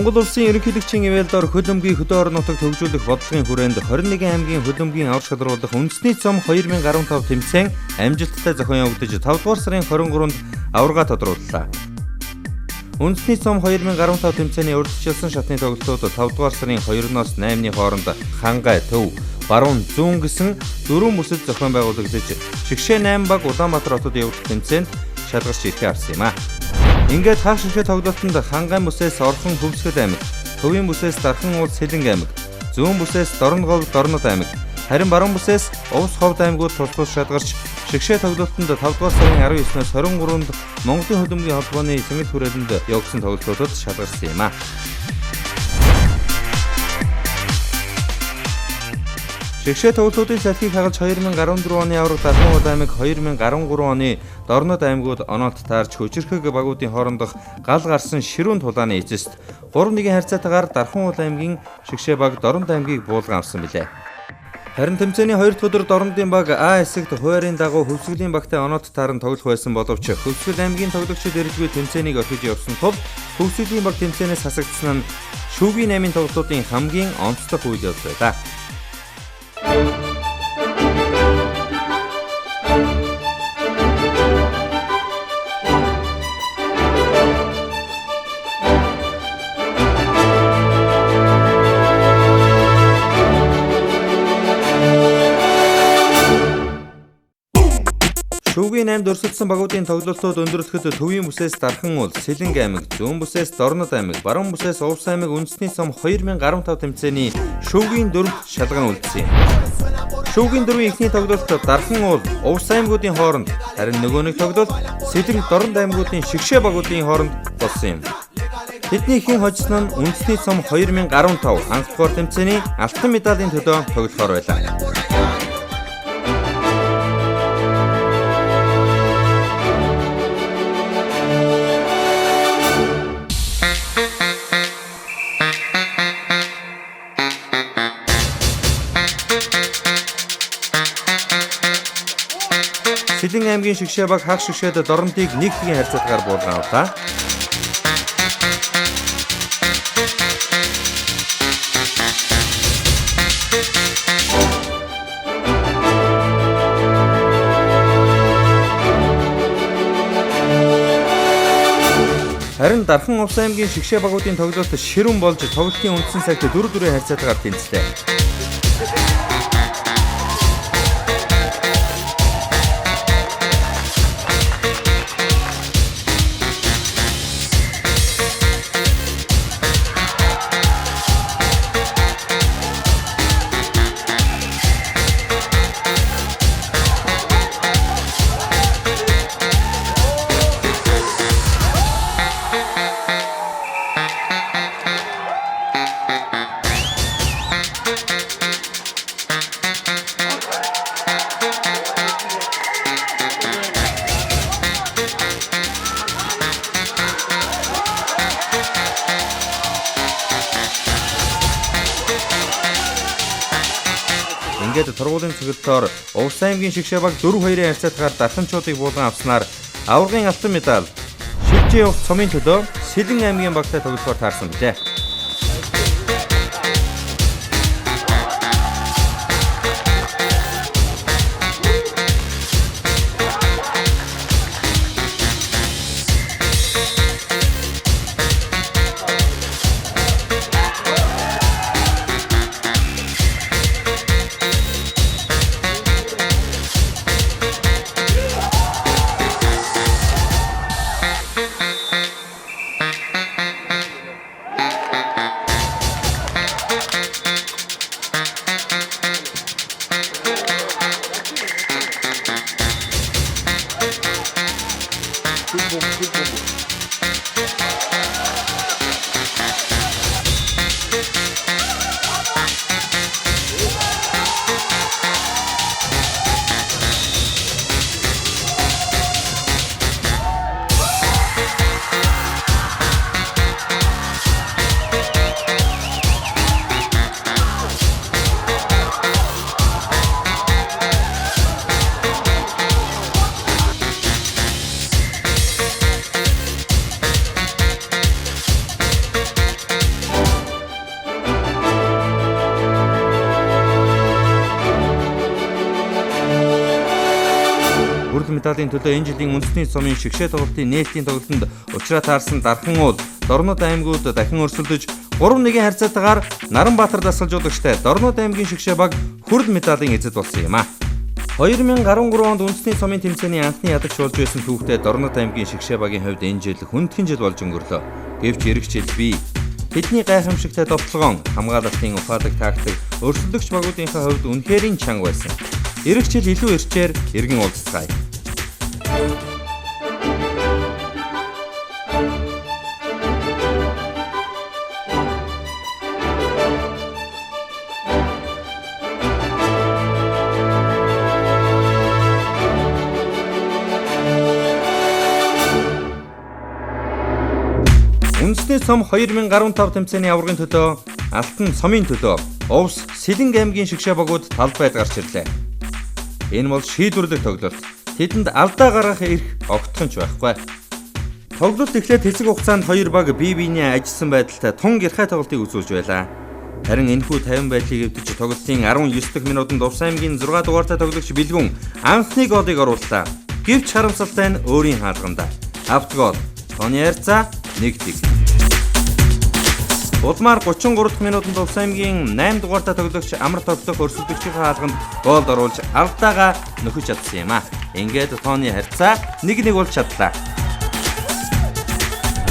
Монгол улсын ерөнхийлөгчийн ивэлдор хөлбөмбөгийн хөдөө орон нутаг төвжүүлэх бодлогын хүрээнд 21 аймгийн хөлбөмбөгийн аврах шалруулах үндэсний цом 2015 тэмцээн амжилттай зохион явагдаж 5 дугаар сарын 23-нд аварга тодрууллаа. Үндэсний цом 2015 тэмцээний урьдчилсан шатны тоглолтууд 5 дугаар сарын 2-оос 8-ны хооронд Хангай, Төв, Баруун, Зүүн гэсэн 4 бүсэд зохион байгуулагдаж Шигшээ 8 баг Улаанбаатар хотод явагдах тэмцээнд шалгарч ирэхээ авсан юм а. Ингээд хаах шигшээ тоглолтод Хангай бүсээс Орхон Хөвсгөл аймаг, Төвийн бүсээс Дархан уул Сэлэнг аймаг, Зүүн бүсээс Дорноговь Дорнод аймаг, харин Баруун бүсээс Увс Ховд аймагуд тус шалгарч шигшээ тоглолтод 5 дугаар сарын 19-ноос 23-нд Монголын хөлбөмбөгийн холбооны цэнгэл хүрээлэнд явагдсан тоглолтуудад шалгарсан юм а. Шигшээ тоглолтуудын салхийг хагалж 2014 оны аварга Дархан уул аймаг, 2013 оны Дорнод аймагуд онолт таарч хүчирхэг багуудын хоорондох гал гарсан ширүүн тулааны эцэст 3-1 харьцаатаагаар Дархан уул аймгийн шигшээ баг Дорнод аймгийг буулган авсан билээ. Харин тэмцээний 2 дахь өдөр Дорнодын баг А хэсэгт хуваарийн дагуу Хөвсгөлийн багтай онолт тааран тоглох байсан боловч Хөвсгөл аймгийн тоглогчид эрэлгүй тэмцээнийг орхиж явсан тул Хөвсгөлийн баг тэмцээнээс хасагдсан нь шүүгийн 8-ын тоглолтуудын хамгийн онцлог үйл явдал байлаа. Шүүгийн 8-д өрсөлдсөн багуудын тоглолтууд өндөрлөхөд Төвийн бүсээс Дархан уул, Сэлэнг аймаг, Зүүн бүсээс Дорнод аймаг, Баруун бүсээс Увс аймаг үндэсний цом 2015 тэмцээний шүүгийн 4 шалган үлдсэн юм. Шүүгийн 4-ийн эхний тоглолтод Дархан уул, Увс аймагуудын хооронд, харин нөгөө нэг тоглолт Сэлэнг, Дорнод аймагуудын шигшээ багуудын хооронд болсон юм. Тэдний ихэн хожсон нь үндэсний цом 2015 анх дугаар тэмцээний алтан медалийн төлөө тоглохоор байлаа. Сэлэнг аймгийн шигшээ баг хаах шигшээд Дорнодыг 1-1 харьцаатаагаар буулган авлаа. Харин Дархан Увс аймгийн шигшээ багуудын тоглолт ширүүн болж тоглолтын үндсэн цагт 4-4 харьцаатаагаар тэнцлээ. Ингээд тургуулын цогцолтоор Увс аймгийн шигшээ баг 4-2 харьцаатаагаар Дарханчуудыг буулган авснаар аваргын алтан медаль шилжээ явах цомын төлөө Сэлэнг аймгийн багтай тоглохоор таарсан билээ. хүртэл медалийн төлөө энэ жилийн үндэсний цомын шигшээ тоглолтын нээлтийн тоглолтод учраа таарсан Дархан уул Дорнод аймагуд дахин өрсөлдөж 3-1 харьцаатаагаар Наранбаатар дасгалжуулагчтай Дорнод аймгийн шигшээ баг хүрд медалийн эзэд болсон юм а. 2013 онд үндэсний цомын тэмцээний анхны ядагч болж байсан түүхтэй Дорнод аймгийн шигшээ багийн хувьд энэ жил хүндхэн жил болж өнгөрлөө. Гэвч эх жил бий тэдний гайхамшигтай товтлогоон хамгаалалтын ухаадаг тактик өрсөлдөгч багуудынхаа хувьд үнэхэрийн чанга байсан. Эх жил илүү эрчээр эргэн уулзцгаая. Үндэсний цом 2015 тэмцээний аваргын төлөө Алтан цомын төлөө Овс Сэлэнг аймгийн шигшээ багууд талбайд гарч ирлээ. Энэ бол шийдвэрлэх тоглолт. Тэдэнд алдаа гаргах эрх огтхон ч байхгүй. Тоглолт эхлээд хэсэг хугацаанд хоёр баг бие биенээ ажилласан байдалтай тун гэрхай тоглолтыг үзүүлж байлаа. Харин энэхүү 50 байдлыг эвдэж тоглолтын 19 дахь минутанд Овс аймгийн 6 дугаартай тоглогч Билгүн анхны голыг орууллаа. Гэвч харамсалтай нь өөрийн хаалганд. Автгол Тони Харьцаа 1-1. Улмаар 33 дахь минутанд Овс аймгийн 8 дугаартай тоглогч Амар тоглох өрсөлдөгчийн хаалганд гол оруулж алдаагаа нөхөж чадсан юм а. Ингээд Тони Харьцаа 1-1 болж чадлаа.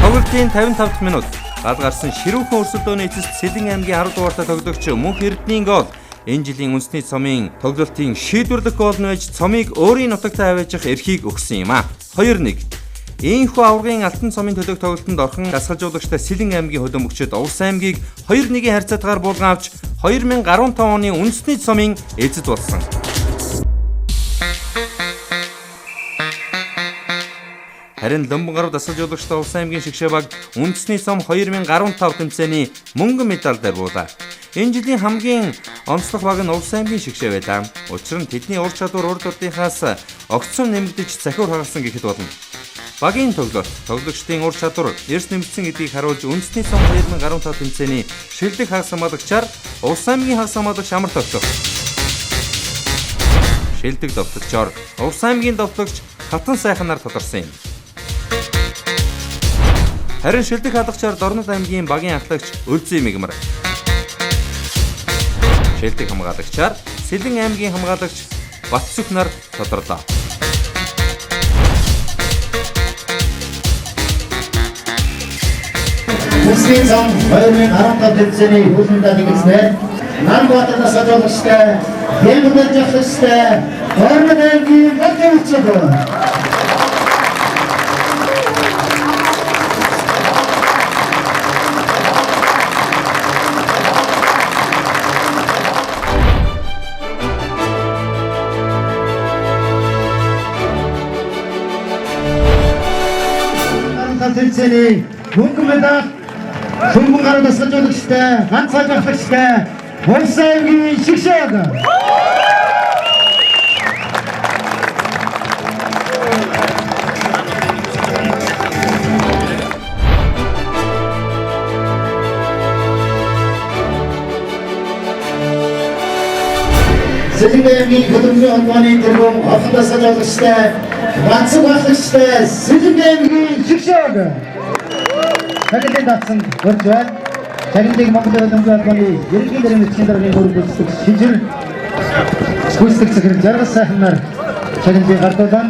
Тоглолтын 55 дахь минут гал гарсан ширүүхэн өрсөлдөөний эцэст Сэлэнг аймгийн 10 дугаартай тоглогч Мөнх Эрдэнийн гол энэ жилийн үндэсний цомын тоглолтын шийдвэрлэх гол нь байж цомыг өөрийн нутагт аваачих эрхийг өгсөн юм а. 2-1. Ийхүү аваргын Алтан цомын төлөөх тоглолтод орхон дасгалжуулагчтай Сэлэнг аймгийн хөлбөмбөгчид Овс аймгийг 2-1 харьцаатаагаар булган авч 2015 оны үндэсний цомын эзэд болсон. Харин Ломбонгаруу дасгалжуулагчтай Овс аймгийн шигшээ баг үндэсний цом 2015 тэмцээний мөнгөн медальтай буулаа. Энэ жилийн хамгийн онцлог баг нь Овс аймгийн шигшээ байлаа. Учир нь тэдний ур чадвар урд урдынхаас огцом нэмэгдэж захиур хагалсан гэхэд болно. Багийн тоглолт, тоглогчдын ур чадвар эрс нэмэгдсэн гэдгийг харуулж үндэсний цом 2015 тэмцээний шилдэг хагас хамгаалагчаар Овс аймгийн хагас хамгаалагч Амар тоглох. Шилдэг довтлогчоор Овс аймгийн довтлогч Хатан сайханаар тодорсон юм. Харин шилдэг хаалгачаар Дорнод аймгийн багийн ахлагч Өлзий Мигмар. Шилдэг хамгаалагчаар Сэлэнг аймгийн хамгаалагч Батсүх нар тодорлоо. Үндэсний цом 2015 тэмцээний хүлэмжтэй нэгснээр Наранбаатар дасгалжуулагчтай Бэлгүн жагсагчтай Дорнод аймгийн багийн тэмцээний мөнгөн медаль Ломбонгаруу дасгалжуулагчтай ганцхан жагсагчтай Овс аймгийн шигшээ баг. Сэлэнг аймгийн хөдөлмөрийн холбооны тэргүүн охин дасгалжуулагчтай ганцхан жагсагчтай Сэлэнг аймгийн шигшээ баг. Цагийн датсан урьж байна. Цагийн Монголын хөдөлмөрийн холбооны ерөнхий даргын эцсийн даргын хөрөнгөлөлт шижил гүйцэтгэх захирал Жаргал сайхан нар цагийн гардуулан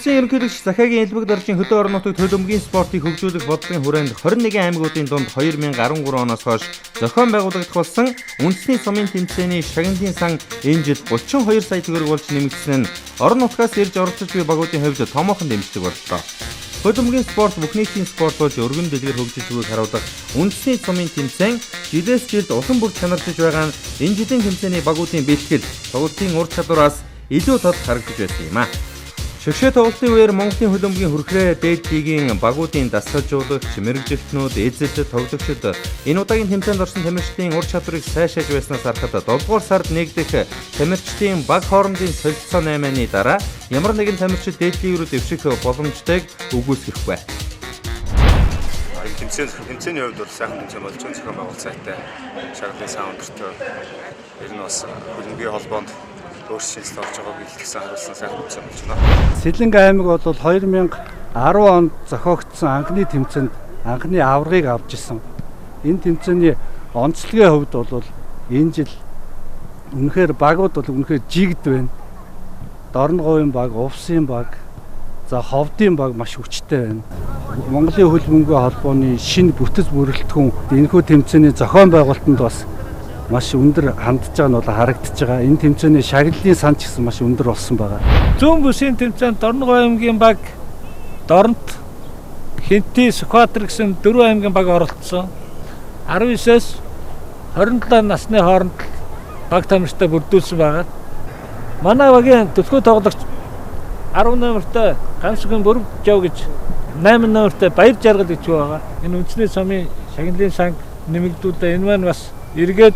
улсын ерөнхийлөгч Захиагийн Элбэг даржийн хөдөө орон нутагт хөдөлмөрийн спортыг хөгжүүлэх бодлогын хүрээнд 21 аймагуудын дунд 2013 оноос хойш зохион байгуулагдах болсон үндэсний сумын тэмцээний шагналын сан энэ жил 32 сая төгрөг болж нэмэгдсэн нь орон нутгаас ирж оролцож буй багуудын хувьд томоохон дэмжлэг боллоо. Хөдөлмөрийн спорт бүх нийтийн спорт болж өргөн дэлгэр хөгжиж буйг харуулах үндэсний сумын тэмцээн жилээс жилд улам бүр чанарчж байгаа нь энэ жилийн тэмцээний багуудын бэлтгэл, тоглолтын ур чадвараас илүү тод харагдаж байсан юм а. Шигшээ тоглолтын үеэр Монголын хөлбөмбөгийн хүрхрээ дээд лигийн багуудын дасгалжуулагч, мэрэгжилтнүүд, эзэлт, тоглогчид энэ удаагийн тэмцээнд орсон тамирчдын ур чадварыг сайшааж байснаас харахад 7 дугаар сард нэгдэх тамирчдын баг хоорондын солилцоо 8-ны дараа ямар нэгэн тамирчид дээд лиг рүү дэвших боломжтойг үгүйсгэхгүй. Тэмцээний хувьд бол сайхан тэмцээн болж байгаа зохион байгуулалт сайтай, шагналын сан өндөртэй. Ер нь бас хөлбөмбөгийн холбоонд өөрчлөлт орж байгааг илтгэсэн харуулсан сайхан тэмцээн болж байна. Сэлэнг аймаг бол 2010 онд зохиогдсон анхны тэмцээнд анхны аваргыг авч исэн. Энэ тэмцээний онцлогийн хувьд бол энэ жил үнэхээр багууд бол үнэхээр жигд байна. Дорноговын баг, Увсын баг, за Ховдын баг маш хүчтэй байна. Монголын хөлбөмбөгийн холбооны шинэ бүтэц бүрэлдэхүүн энэхүү тэмцээний зохион байгуулалтанд бас маш өндөр хандж байгаа нь бол харагдаж байгаа. Энэ тэмцээний шагналын сан ч гэсэн маш өндөр болсон байгаа. Зүүн бүсийн тэмцээнд Дорногов аймгийн баг, Дорнот, Хинти, Сүхбаатар гэсэн 4 аймгийн баг оролцсон. 19-с 27 насны хооронд баг тамирчтай бүрдүүлсэн байгаа. Манай багийн төлхөө тоглогч 10 номертой Гамсгийн Бүрэг Жав гэж 8 номертой Баяр Жаргал гэж байгаа. Энэ үндэсний сумын шагналын санг нэмэгдүүлээ. Энэ маань бас эргээд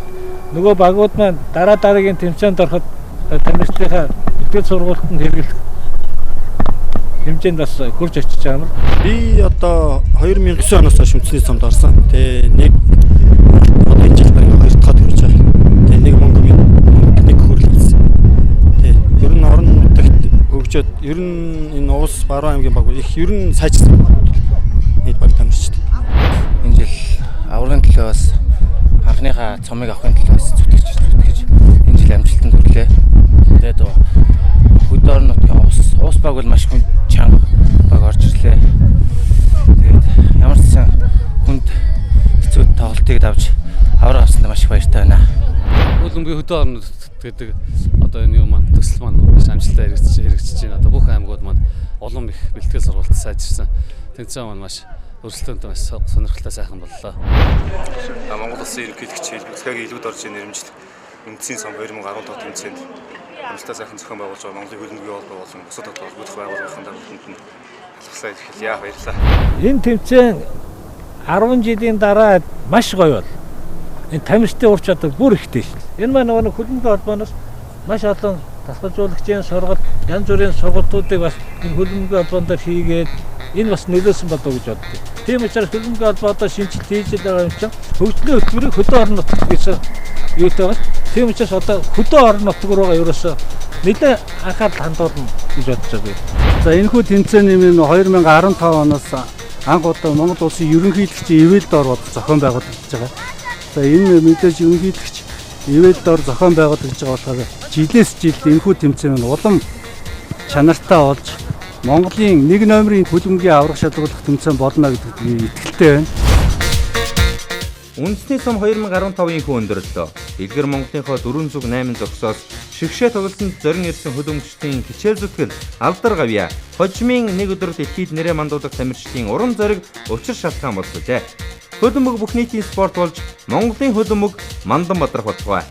нөгөө багууд маань дараагийн тэмцээнд ороход тамирчдынхаа бүтээл сургалтанд хэрэглэх хэмжээнд бас хурж очиж байгаа юм. Би одоо 2009 оноос хойш үндэсний сумд орсон. Тэгээ нэг одоо энэ жил барин 2 дахь төрж байгаа. Тэгээ нэг Монголын нэг хөрлөлсөн. Тэгээ ер нь орон нутагт хөгжөөд ер нь энэ Увс Баруун аймгийн баг их ер нь сайжсан. Нийт баг тамирчид. Энэ жил аврагын төлөө бас анхныхаа цомыг авахын төлөө бас зүтгэж энэ жил амжилтанд хүрлээ. Тэгээд хөдөө орон нутгийн Увс баг бол маш хүн чанга баг орж ирлээ. Тэгээд ямар ч сан хүнд хэцүү тоглолтыг давж авраг авсанд маш их баяртай байна. Хөлбөмбөгийн хөдөө орон нутгад гэдэг одоо энэ юм маань төсөл маань маш амжилттай хэрэгжиж байна. Одоо бүх аймагуд маань улам их бэлтгэл сургалт сайжирсан. Тэмцээн маань маш өрсөлдөөнтэй маш сонирхолтой сайхан боллоо. Монгол улсын ерөнхийлөгч Захиагийн Элбэг даржийн нэрмжлэх үндэсний сум 2015 тэмцээнд амжилттай сайхан зохион байгуулж байгаа Монголын хөлбөмбөгийн холбоо болон бусад холбогдох байгууллагын дамжуулалтанд нь алхасаа ирэхлээр баярлалаа. Энэ тэмцээн 10 жилийн дараа маш гоё бол. Энэ тамирчдын ур чадвар бүр ихтэй шил. Энэ маань нөгөө хөлбөмбөгийн холбооноос маш олон дасгалжуулагчийн сургалт, янз бүрийн сургалтуудыг бас энэ хөлбөмбөгийн холбоонд хийгээд энэ бас нөлөөсөн болов уу гэж боддог. Тийм учраас хөлбөмбөгийн холбоодоо шинжилт хийж байгаа юм чинь хөгжлийн хөтөлбөрийг хөдөө орон нутгад гэсэн юутай байна. Тийм учраас одоо хөдөө орон нутг руугаа ерөөсөө нэлээд анхаарал хандуулна гэж бодож байгаа. За энэхүү тэмцээний минь 2015 оноос анх удаа Монгол улсын ерөнхийлөгчийн ивэлд ороод зохион байгуулагдаж байгаа. За энэ мэдээж ерөнхийлөгч ивэлд ор зохион байгуулагдаж байгаа болохоор жилээс жилд энэхүү тэмцээн улам чанартай болж Монголын 1 номерын хөлбөмбөгийн аврах шалгуулах тэмцээн болно гэдэгт итгэлтэй байна. Үндэсний сум 2015-ийн хүн өндөрлөө. Илгэр Монголынхоо 408 зогсоос шигшээ тоглолтод зорин ирсэн хөлбөмбөгчдийн хичээл зүтгэл алдар гавья. Хожимын нэг өдөр дэлхийд нэрээ мандуулах тамирчдын уран зориг учир шалтгаан боллоо. Хөлбөмбөг бүх нийтийн спорт болж Монголын хөлбөмбөг мандан бадрах болтугай.